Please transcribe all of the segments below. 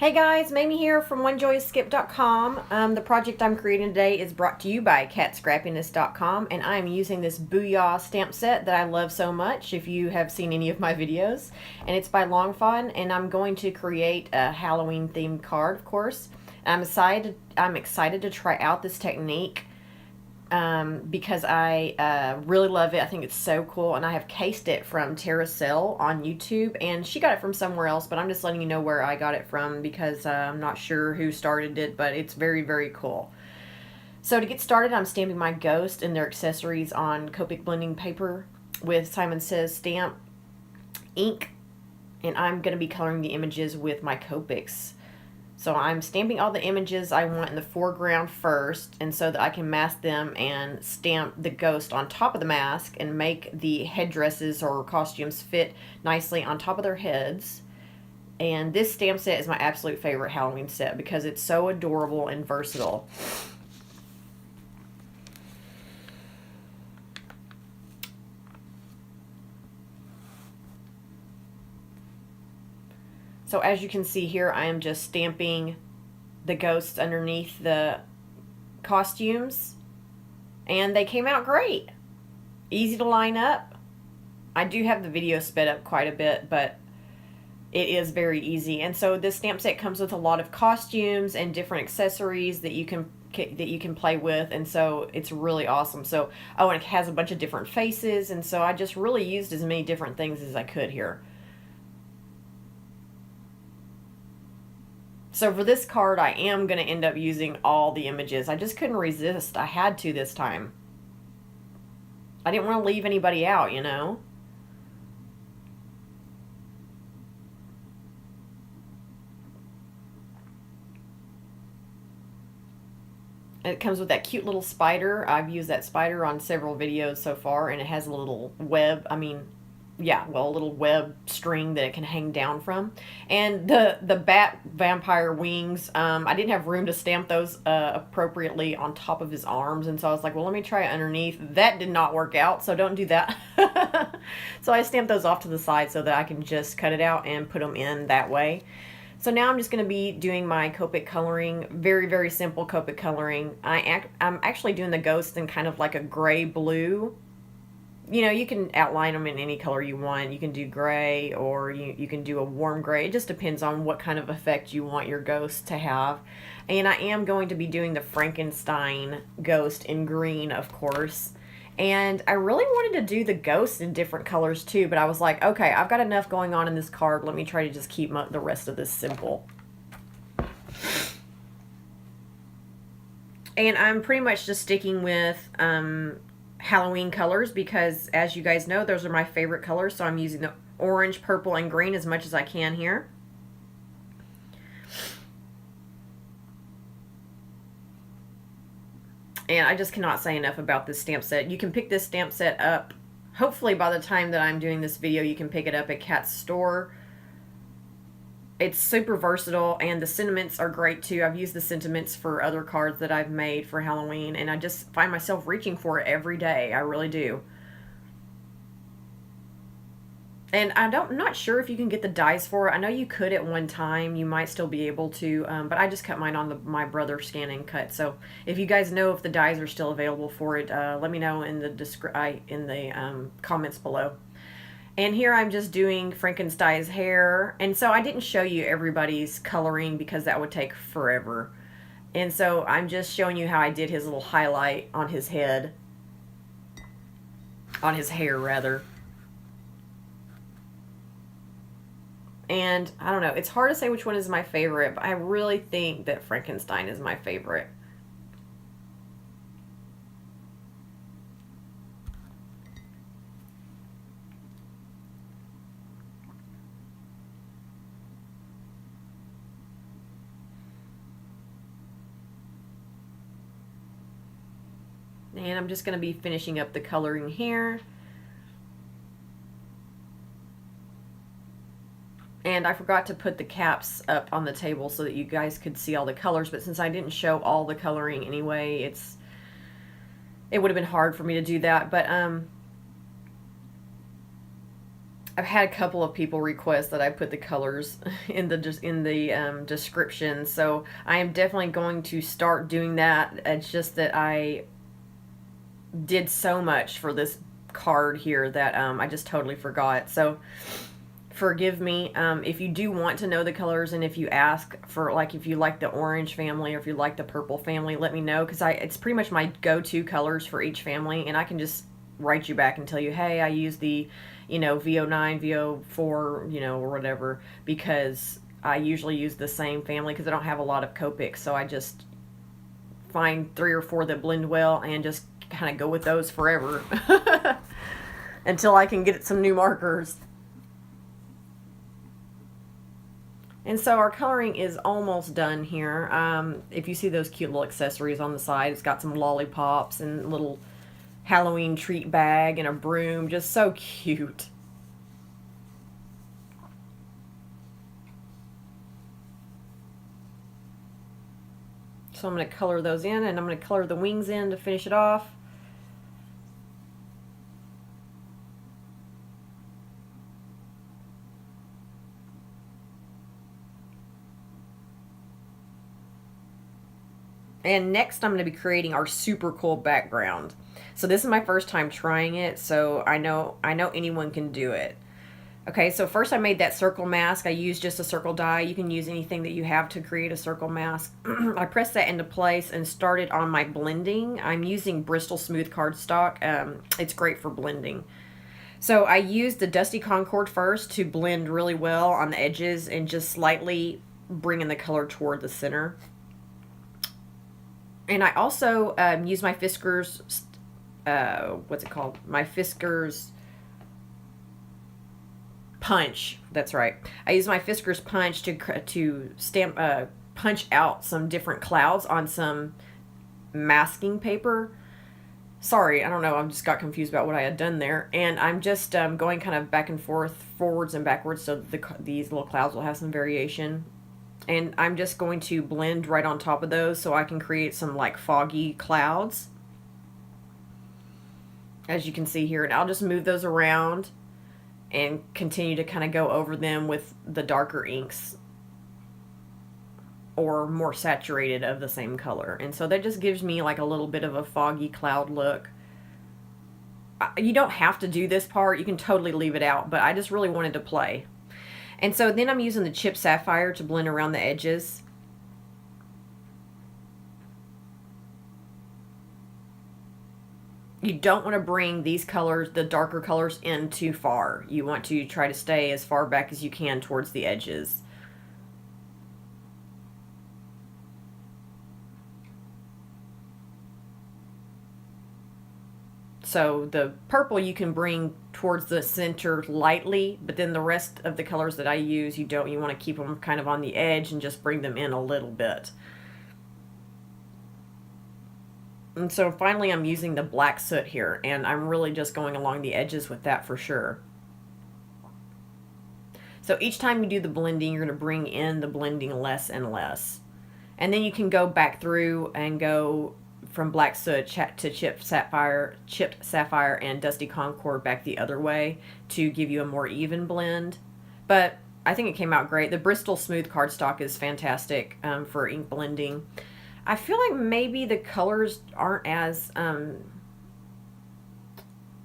Hey guys, Mamie here from OneJoyousSkip.com. The project I'm creating today is brought to you by CatScrappiness.com, and I'm using this Booyah stamp set that I love so much if you have seen any of my videos. And it's by Fawn, and I'm going to create a Halloween themed card, of course. I'm excited to try out this technique because I really love it. I think it's so cool, and I have cased it from Terracell on YouTube, and she got it from somewhere else, but I'm just letting you know where I got it from because I'm not sure who started it, but it's very, very cool. So to get started, I'm stamping my ghost and their accessories on Copic blending paper with Simon Says stamp ink, and I'm going to be coloring the images with my Copics. So I'm stamping all the images I want in the foreground first, and so that I can mask them and stamp the ghost on top of the mask and make the headdresses or costumes fit nicely on top of their heads. And this stamp set is my absolute favorite Halloween set because it's so adorable and versatile. So as you can see here, I am just stamping the ghosts underneath the costumes, and they came out great. Easy to line up. I do have the video sped up quite a bit, but it is very easy. And so this stamp set comes with a lot of costumes and different accessories that you can play with, and so it's really awesome. So and it has a bunch of different faces, and so I just really used as many different things as I could here. So for this card, I am going to end up using all the images. I just couldn't resist. I had to this time. I didn't want to leave anybody out, you know? It comes with that cute little spider. I've used that spider on several videos so far, and it has a little web, a little web string that it can hang down from. And the bat vampire wings, I didn't have room to stamp those appropriately on top of his arms, and so I was like, well, let me try it underneath. That did not work out, so don't do that. So I stamped those off to the side so that I can just cut it out and put them in that way. So now I'm just going to be doing my Copic coloring, very, very simple Copic coloring. I'm actually doing the ghost in kind of like a gray-blue. You know, you can outline them in any color you want. You can do gray, or you can do a warm gray. It just depends on what kind of effect you want your ghost to have. And I am going to be doing the Frankenstein ghost in green, of course. And I really wanted to do the ghost in different colors too, but I was like, okay, I've got enough going on in this card. Let me try to just keep the rest of this simple. And I'm pretty much just sticking with Halloween colors because, as you guys know, those are my favorite colors, so I'm using the orange, purple, and green as much as I can here. And I just cannot say enough about this stamp set. You can pick this stamp set up, hopefully by the time that I'm doing this video, you can pick it up at Cat's store. It's super versatile, and the sentiments are great too. I've used the sentiments for other cards that I've made for Halloween, and I just find myself reaching for it every day. I really do. And I'm not sure if you can get the dies for it. I know you could at one time. You might still be able to, but I just cut mine on my brother scan and cut. So if you guys know if the dies are still available for it, let me know in the comments below. And here I'm just doing Frankenstein's hair. And so I didn't show you everybody's coloring because that would take forever. And so I'm just showing you how I did his little highlight on his head. On his hair, rather. And I don't know, it's hard to say which one is my favorite, but I really think that Frankenstein is my favorite. And I'm just going to be finishing up the coloring here. And I forgot to put the caps up on the table so that you guys could see all the colors, but since I didn't show all the coloring anyway, it would have been hard for me to do that. But I've had a couple of people request that I put the colors in the description, so I am definitely going to start doing that. It's just that I did so much for this card here that I just totally forgot. So forgive me if you do want to know the colors, and if you ask for, like, if you like the orange family or if you like the purple family, let me know, because it's pretty much my go-to colors for each family, and I can just write you back and tell you, hey, I use the, VO9, VO4, or whatever, because I usually use the same family because I don't have a lot of Copics, so I just find 3 or 4 that blend well and just kind of go with those forever until I can get some new markers. And so our coloring is almost done here. If you see those cute little accessories on the side, it's got some lollipops and a little Halloween treat bag and a broom. Just so cute. So I'm going to color those in, and I'm going to color the wings in to finish it off. And next I'm going to be creating our super cool background. So this is my first time trying it, so I know anyone can do it. Okay, so first I made that circle mask. I used just a circle die. You can use anything that you have to create a circle mask. I pressed that into place and started on my blending. I'm using Bristol Smooth cardstock. It's great for blending. So I used the Dusty Concord first to blend really well on the edges and just slightly bringing the color toward the center. And I also use my Fiskars, what's it called? My Fiskars punch. That's right. I use my Fiskars punch to stamp, punch out some different clouds on some masking paper. Sorry, I don't know. I just got confused about what I had done there. And I'm just going kind of back and forth, forwards and backwards, so these little clouds will have some variation. And I'm just going to blend right on top of those so I can create some like foggy clouds, as you can see here. And I'll just move those around and continue to kind of go over them with the darker inks or more saturated of the same color. And so that just gives me like a little bit of a foggy cloud look. You don't have to do this part. You can totally leave it out, but I just really wanted to play. And so then I'm using the Chip Sapphire to blend around the edges. You don't want to bring these colors, the darker colors, in too far. You want to try to stay as far back as you can towards the edges. So the purple you can bring towards the center lightly, but then the rest of the colors that I use, you don't. You want to keep them kind of on the edge and just bring them in a little bit. And so finally I'm using the black soot here, and I'm really just going along the edges with that for sure. So each time you do the blending, you're going to bring in the blending less and less. And then you can go back through and go from black soot to chipped sapphire and Dusty Concord back the other way to give you a more even blend. But I think it came out great. The Bristol Smooth cardstock is fantastic for ink blending. I feel like maybe the colors aren't as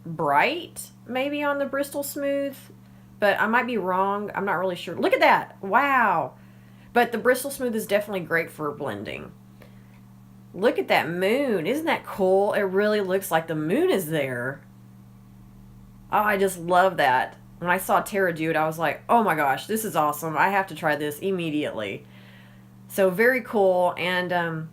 bright maybe on the Bristol Smooth, but I might be wrong. I'm not really sure. Look at that. Wow. But the Bristol Smooth is definitely great for blending. Look at that moon. Isn't that cool? It really looks like the moon is there. Oh, I just love that. When I saw Tara do it, I was like, oh my gosh, this is awesome. I have to try this immediately. So very cool. And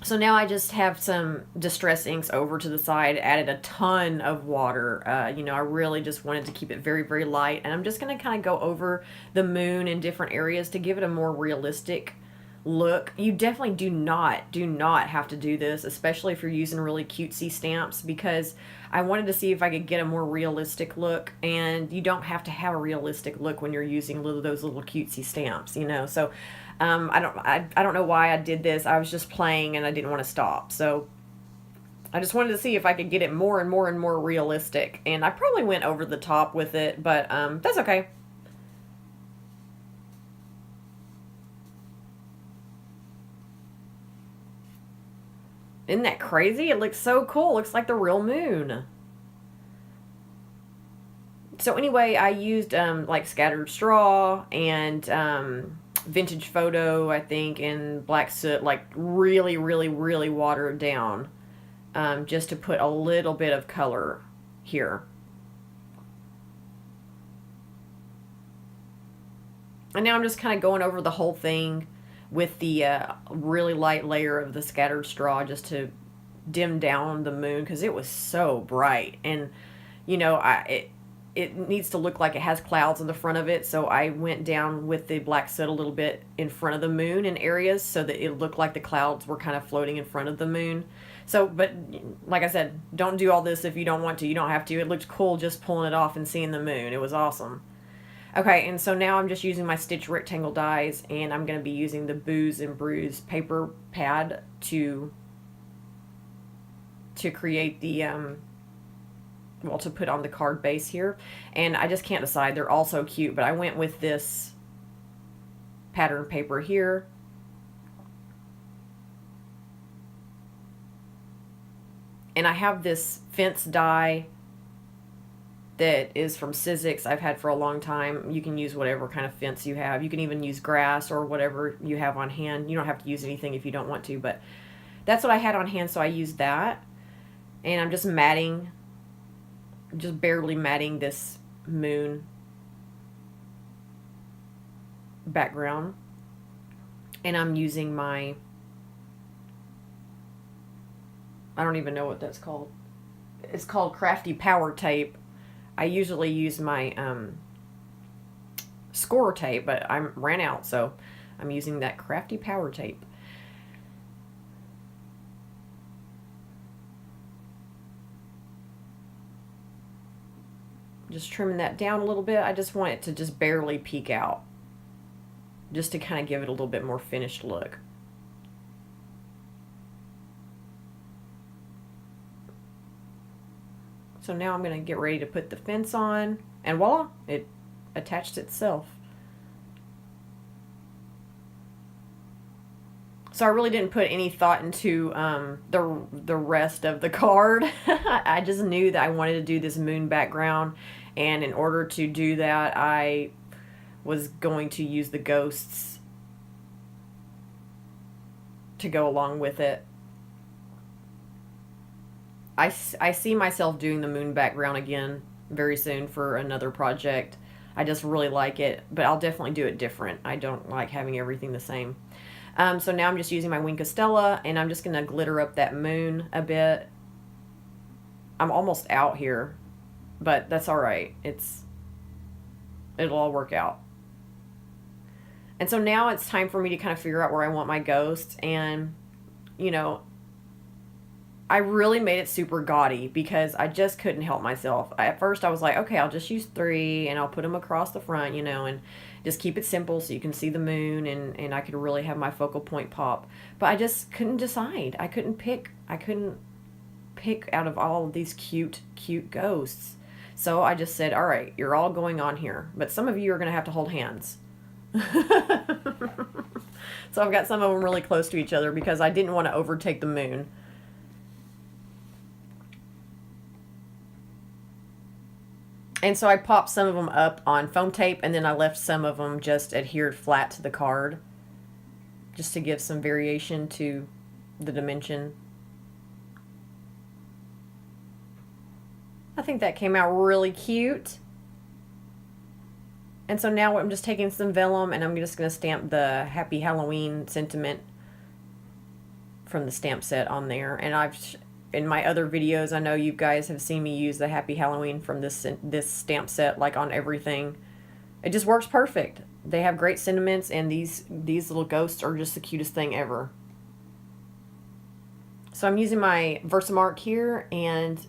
so now I just have some distress inks over to the side, added a ton of water. I really just wanted to keep it very, very light. And I'm just going to kind of go over the moon in different areas to give it a more realistic look. You definitely do not have to do this, especially if you're using really cutesy stamps, because I wanted to see if I could get a more realistic look, and you don't have to have a realistic look when you're using those little cutesy stamps, so I don't know why I did this. I was just playing and I didn't want to stop. So I just wanted to see if I could get it more and more and more realistic. And I probably went over the top with it, but that's okay. Isn't that crazy? It looks so cool. It looks like the real moon. So anyway, I used like scattered straw and vintage photo, I think, and black soot, like really, really, really watered down, just to put a little bit of color here. And now I'm just kind of going over the whole thing with the really light layer of the scattered straw just to dim down the moon because it was so bright. And, you know, it needs to look like it has clouds in the front of it, so I went down with the black soot a little bit in front of the moon in areas so that it looked like the clouds were kind of floating in front of the moon. So, but like I said, don't do all this if you don't want to. You don't have to. It looked cool just pulling it off and seeing the moon. It was awesome. Okay, and so now I'm just using my Stitch Rectangle dies, and I'm going to be using the Booze and Brews paper pad to create the well, to put on the card base here. And I just can't decide. They're all so cute, but I went with this pattern paper here. And I have this fence die that is from Sizzix I've had for a long time. You can use whatever kind of fence you have. You can even use grass or whatever you have on hand. You don't have to use anything if you don't want to, but that's what I had on hand, so I used that. And I'm just matting, just barely matting this moon background. And I'm using my, I don't even know what that's called. It's called Crafty Power Tape. I usually use my score tape, but I ran out, so I'm using that Crafty Power Tape. Just trimming that down a little bit. I just want it to just barely peek out, just to kind of give it a little bit more finished look. So now I'm going to get ready to put the fence on, and voila, it attached itself. So I really didn't put any thought into the rest of the card. I just knew that I wanted to do this moon background, and in order to do that, I was going to use the ghosts to go along with it. I see myself doing the moon background again very soon for another project. I just really like it, but I'll definitely do it different. I don't like having everything the same. So now I'm just using my Wink of Stella, and I'm just going to glitter up that moon a bit. I'm almost out here, but that's all right. It'll all work out. And so now it's time for me to kind of figure out where I want my ghosts, and, you know, I really made it super gaudy because I just couldn't help myself. At first I was like, okay, I'll just use 3 and I'll put them across the front, you know, and just keep it simple so you can see the moon and I could really have my focal point pop. But I just couldn't decide. I couldn't pick out of all of these cute ghosts. So I just said, all right, you're all going on here. But some of you are going to have to hold hands. So I've got some of them really close to each other because I didn't want to overtake the moon. And so I popped some of them up on foam tape, and then I left some of them just adhered flat to the card, just to give some variation to the dimension. I think that came out really cute. And so now I'm just taking some vellum, and I'm just going to stamp the Happy Halloween sentiment from the stamp set on there. And in my other videos, I know you guys have seen me use the Happy Halloween from this stamp set, like on everything. It just works perfect. They have great sentiments, and these little ghosts are just the cutest thing ever. So I'm using my Versamark here, and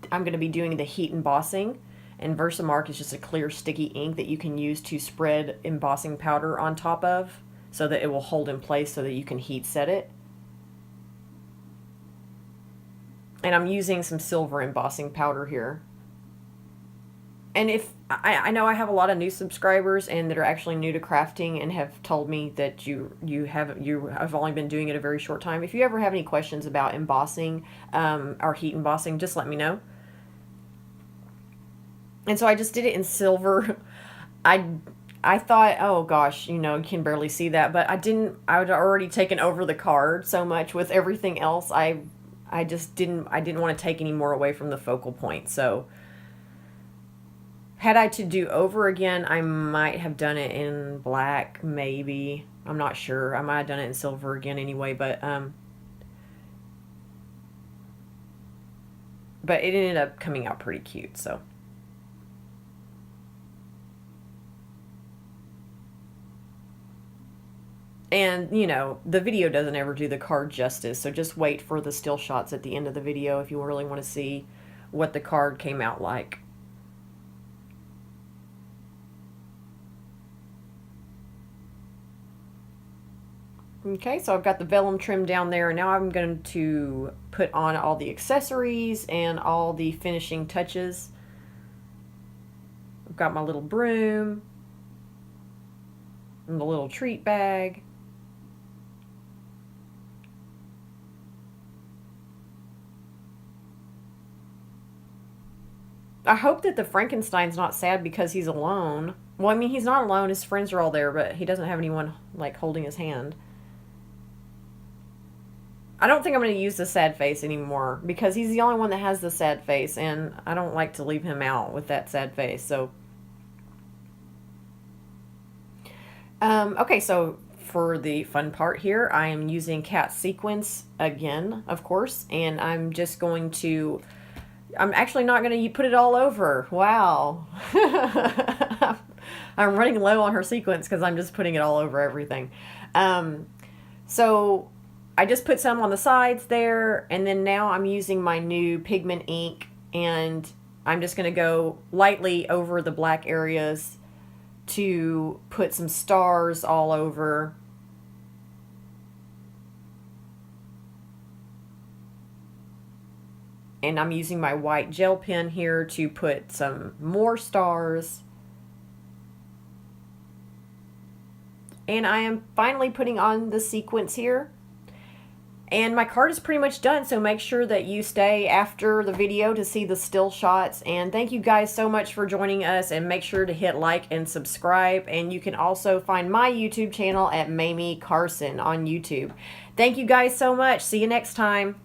I'm going to be doing the heat embossing. And Versamark is just a clear sticky ink that you can use to spread embossing powder on top of so that it will hold in place so that you can heat set it. And I'm using some silver embossing powder here. And if I know I have a lot of new subscribers and that are actually new to crafting and have told me that you have only been doing it a very short time. If you ever have any questions about embossing or heat embossing, just let me know. And so I just did it in silver. I thought, oh gosh, you know, you can barely see that, but I didn't. I had already taken over the card so much with everything else. I just didn't want to take any more away from the focal point. So had I to do over again, I might have done it in black, maybe. I'm not sure. I might have done it in silver again anyway, but it ended up coming out pretty cute, so. And, you know, the video doesn't ever do the card justice, so just wait for the still shots at the end of the video if you really want to see what the card came out like. Okay, so I've got the vellum trim down there, and now I'm going to put on all the accessories and all the finishing touches. I've got my little broom and the little treat bag. I hope that the Frankenstein's not sad because he's alone. Well, I mean, he's not alone. His friends are all there, but he doesn't have anyone, like, holding his hand. I don't think I'm going to use the sad face anymore because he's the only one that has the sad face, and I don't like to leave him out with that sad face, so. Okay, so for the fun part here, I am using cat sequins again, of course, and I'm just going to... I'm actually not going to put it all over. Wow. I'm running low on her sequins because I'm just putting it all over everything. So I just put some on the sides there, and then now I'm using my new pigment ink, and I'm just going to go lightly over the black areas to put some stars all over. And I'm using my white gel pen here to put some more stars. And I am finally putting on the sequins here. And my card is pretty much done, so make sure that you stay after the video to see the still shots. And thank you guys so much for joining us, and make sure to hit like and subscribe. And you can also find my YouTube channel at Mamie Carson on YouTube. Thank you guys so much. See you next time.